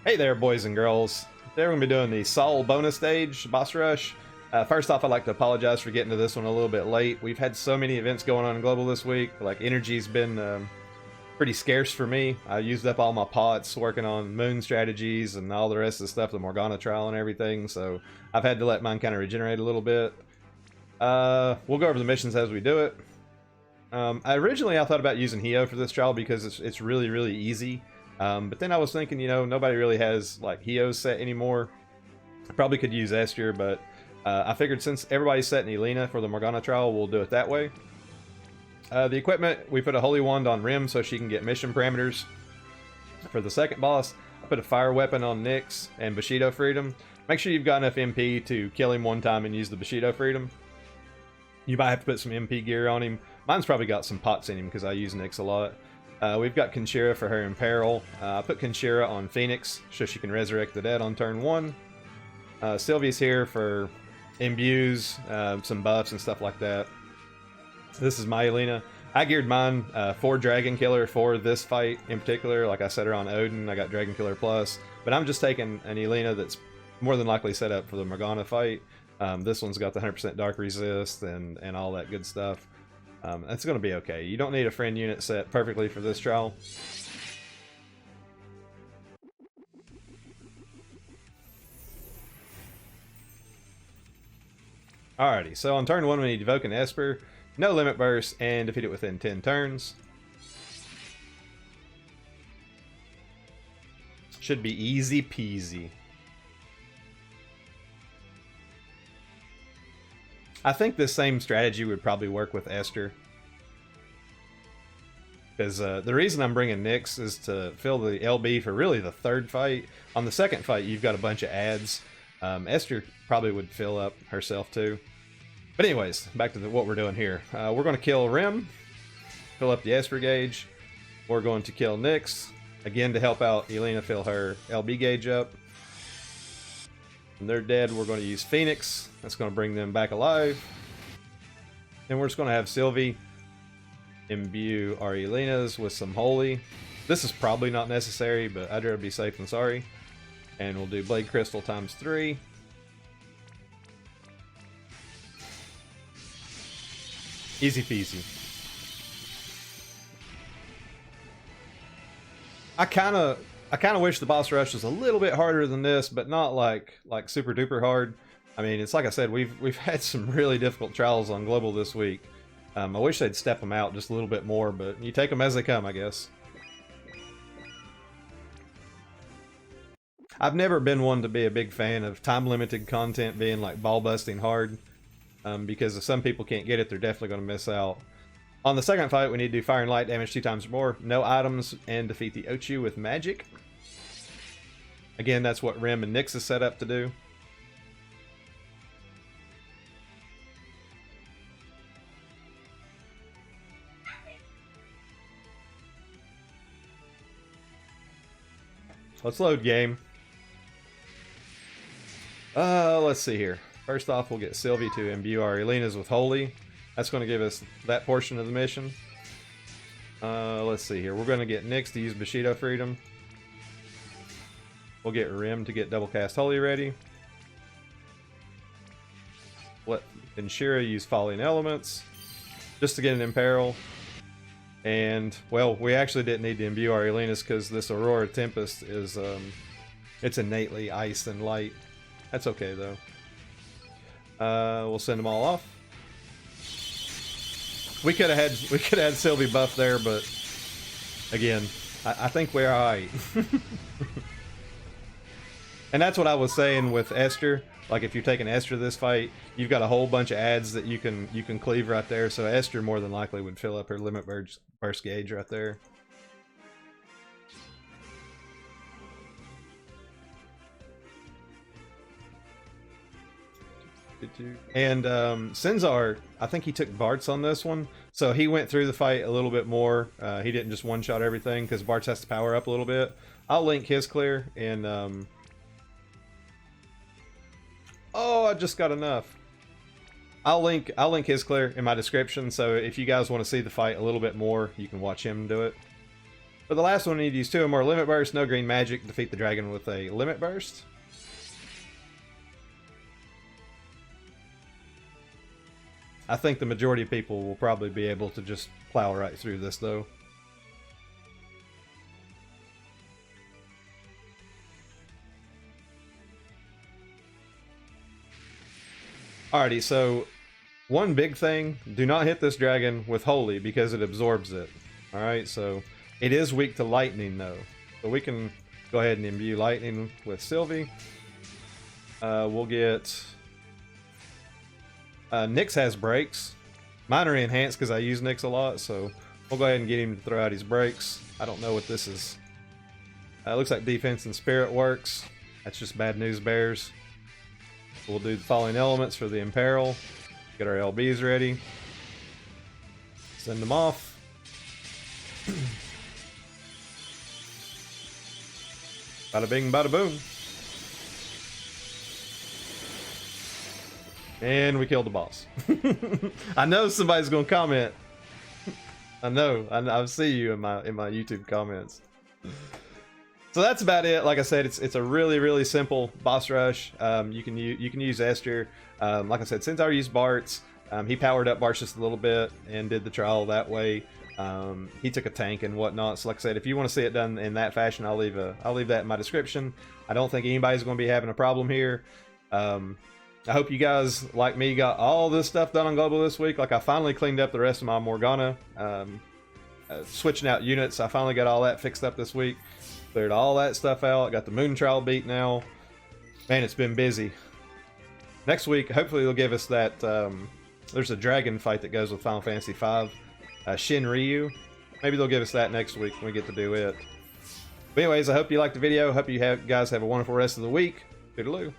Hey there, boys and girls. Today we're going to be doing the Sol bonus stage, boss rush. First off, I'd like to apologize for getting to this one a little bit late. We've had so many events going on in Global this week. Like, energy's been pretty scarce for me. I used up all my pots working on moon strategies and all the rest of the stuff, the Morgana trial and everything, so I've had to let mine kind of regenerate a little bit. We'll go over the missions as we do it. Originally I thought about using Hio for this trial because it's really, really easy. But then I was thinking, you know, nobody really has like Hios set anymore. I probably could use Esther, but I figured since everybody's setting Elena for the Morgana trial, we'll do it that way. The equipment, we put a Holy Wand on Rim so she can get mission parameters. For the second boss, I put a fire weapon on Nyx and Bushido Freedom. Make sure you've got enough MP to kill him one time and use the Bushido Freedom. You might have to put some MP gear on him. Mine's probably got some pots in him because I use Nyx a lot. We've got Kinshira for her Imperil. I put Kinshira on Phoenix so she can resurrect the dead on turn 1. Sylvie's here for imbues, some buffs and stuff like that. This is my Elena. I geared mine for Dragon Killer for this fight in particular. Like I set her on Odin, I got Dragon Killer Plus. But I'm just taking an Elena that's more than likely set up for the Morgana fight. This one's got the 100% Dark Resist and all that good stuff. That's going to be okay. You don't need a friend unit set perfectly for this trial. Alrighty, so on turn 1 we need to evoke an Esper, no limit burst, and defeat it within 10 turns. Should be easy peasy. I think this same strategy would probably work with Esther. Because the reason I'm bringing Nyx is to fill the LB for really the third fight. On the second fight, you've got a bunch of ads. Esther probably would fill up herself too. But anyways, back to what we're doing here. We're going to kill Rim, fill up the Esper gauge. We're going to kill Nyx, again to help out Elena fill her LB gauge up. When they're dead, we're going to use Phoenix. That's going to bring them back alive. And we're just going to have Sylvie imbue our Elenas with some Holy. This is probably not necessary, but I'd rather be safe than sorry. And we'll do Blade Crystal times 3. Easy peasy. I kind of wish the boss rush was a little bit harder than this, but not like super duper hard. I mean, it's like I said, we've had some really difficult trials on Global this week. I wish they'd step them out just a little bit more, but you take them as they come, I guess. I've never been one to be a big fan of time-limited content being like ball-busting hard, because if some people can't get it, they're definitely going to miss out. On the second fight, we need to do fire and light damage 2 times or more, no items, and defeat the Ochu with magic. Again, that's what Rim and Nyx is set up to do. Let's load game. Let's see here. First off, we'll get Sylvie to imbue our Elenas with Holy. That's going to give us that portion of the mission. Let's see here. We're going to get Nyx to use Bushido Freedom. We'll get Rim to get double cast Holy ready. Let Kinshira use Falling Elements just to get an Imperil. And, well, we actually didn't need to imbue our Elenas because this Aurora Tempest is, it's innately ice and light. That's okay, though. We'll send them all off. We could have had Sylvie buff there, but, again, I think we're alright. And that's what I was saying with Esther. Like, if you're taking Esther this fight, you've got a whole bunch of ads that you can cleave right there. So Esther more than likely would fill up her limit burst gauge right there. And Sinzar, I think he took Bart's on this one, so he went through the fight a little bit more. He didn't just one-shot everything because Bart's has to power up a little bit. I'll link his clear in. Oh, I just got enough. I'll link his clear in my description, so if you guys want to see the fight a little bit more, you can watch him do it. For the last one, we need to use 2 or more limit bursts. No green magic. Defeat the dragon with a limit burst. I think the majority of people will probably be able to just plow right through this, though. Alrighty, so one big thing, do not hit this dragon with Holy because it absorbs it. Alright, so it is weak to lightning though. So we can go ahead and imbue lightning with Sylvie. We'll get... Nyx has breaks. Mine are enhanced because I use Nyx a lot, so we'll go ahead and get him to throw out his breaks. I don't know what this is. It looks like defense and spirit works. That's just bad news bears. We'll do the falling elements for the imperil. Get our LBs ready. Send them off. Bada bing, bada boom. And we killed the boss. I know somebody's gonna comment. I know. I see you in my YouTube comments. So that's about it. Like I said, it's a really simple boss rush. You can use Esther. Like I said, Centaur used Bart's. He powered up Bart's just a little bit and did the trial that way. He took a tank and whatnot. So like I said, if you want to see it done in that fashion, I'll leave that in my description. I don't think anybody's going to be having a problem here. I hope you guys, like me, got all this stuff done on Global this week. Like I finally cleaned up the rest of my Morgana. Switching out units, I finally got all that fixed up this week. Cleared all that stuff out. Got the moon trial beat now. Man, it's been busy. Next week, hopefully they'll give us that. There's a dragon fight that goes with Final Fantasy V. Shin Ryu. Maybe they'll give us that next week when we get to do it. But anyways, I hope you liked the video. Hope you guys have a wonderful rest of the week. Toodaloo.